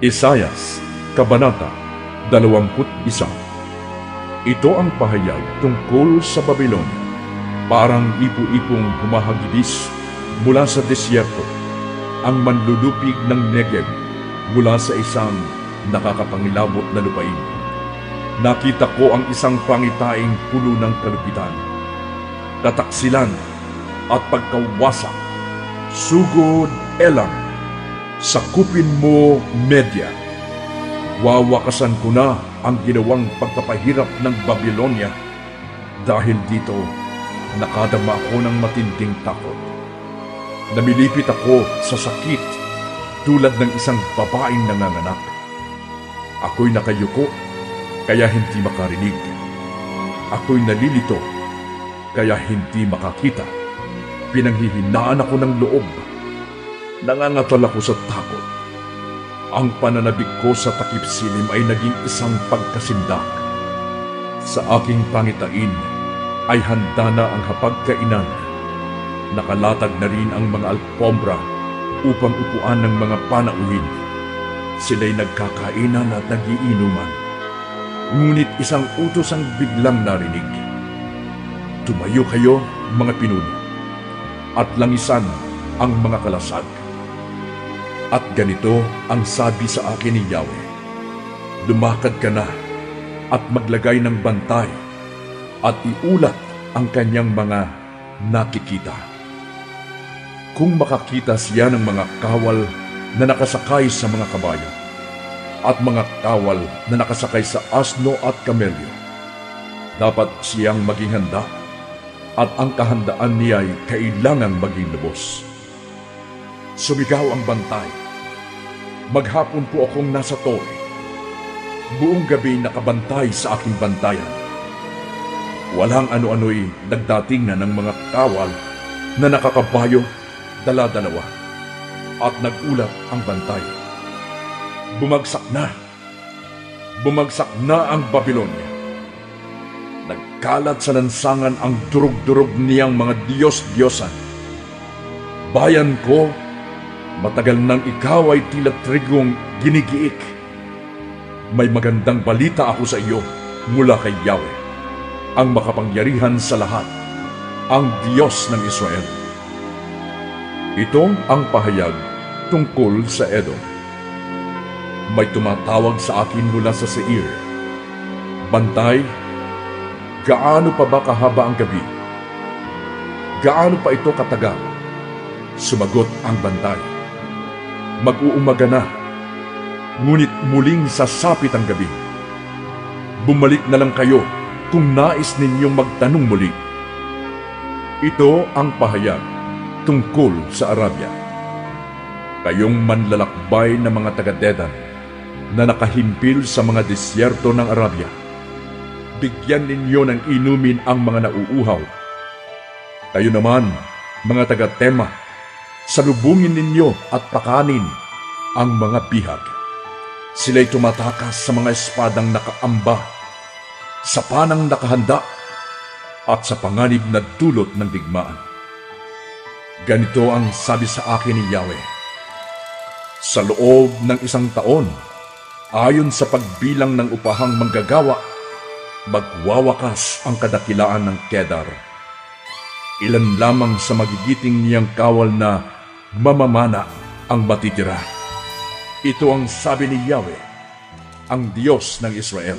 Isayas, Kabanata 21. Ito ang pahayag tungkol sa Babilonia, parang ipo-ipong humahagibis mula sa desyerto, ang manlulupig ng Negev mula sa isang nakakapangilabot na lupain. Nakita ko ang isang pangitaing puno ng kalupitan, kataksilan at pagkawasak. Sugod Elam, sakupin mo Media. Wawakasan ko na ang ginawang pagpapahirap ng Babilonia. Dahil dito, nakadama ako ng matinding takot. Namilipit ako sa sakit tulad ng isang babaeng nanganganak. Ako'y nakayuko, kaya hindi makarinig. Ako'y nalilito, kaya hindi makakita. Pinanghihinaan ako ng loob. Nangangatal ako sa takot. Ang pananabik ko sa takip silim ay naging isang pagkasindak. Sa aking pangitain ay handa na ang hapagkainan. Nakalatag na rin ang mga alpombra upang upuan ng mga panauhin. Sila'y nagkakainan at nagiinuman. Ngunit isang utos ang biglang narinig. Tumayo kayo, mga pinuno, at langisan ang mga kalasag. At ganito ang sabi sa akin ni Yahweh, lumakad ka na at maglagay ng bantay at iulat ang kanyang mga nakikita. Kung makakita siya ng mga kawal na nakasakay sa mga kabayo at mga kawal na nakasakay sa asno at kamelyo, dapat siyang maging handa at ang kahandaan niya ay kailangang maging lubos. Sumigaw ang bantay. Maghapon po akong nasa tore. Buong gabi nakabantay sa aking bantayan. Walang ano-ano'y nagdating na ng mga kawal na nakakabayo, dala-dalawa, at nagulat ang bantay. Bumagsak na. Bumagsak na ang Babilonia. Nagkalat sa lansangan ang durug-durug niyang mga Diyos-Diyosan. Bayan ko, matagal nang ikaw ay tila trigong ginigiik. May magandang balita ako sa iyo mula kay Yahweh, ang makapangyarihan sa lahat, ang Diyos ng Israel. Ito ang pahayag tungkol sa Edom. May tumatawag sa akin mula sa Seir. Bantay, gaano pa ba kahaba ang gabi? Gaano pa ito katagal? Sumagot ang bantay. Mag-uumaga na, ngunit muling sasapit ang gabi. Bumalik na lang kayo kung nais ninyong magtanong muli. Ito ang pahayag tungkol sa Arabia. Kayong manlalakbay na mga taga-Dedan na nakahimpil sa mga disyerto ng Arabia, bigyan ninyo ng inumin ang mga nauuhaw. Kayo naman, mga taga-Tema, salubungin ninyo at pakanin ang mga bihag. Sila'y tumatakas sa mga espadang nakaamba, sa panang nakahanda, at sa panganib na dulot ng digmaan. Ganito ang sabi sa akin ni Yahweh. Sa loob ng 1 taon, ayon sa pagbilang ng upahang manggagawa, magwawakas ang kadakilaan ng Kedar. Ilan lamang sa magigiting niyang kawal na mamamana ang matitira. Ito ang sabi ni Yahweh, ang Diyos ng Israel.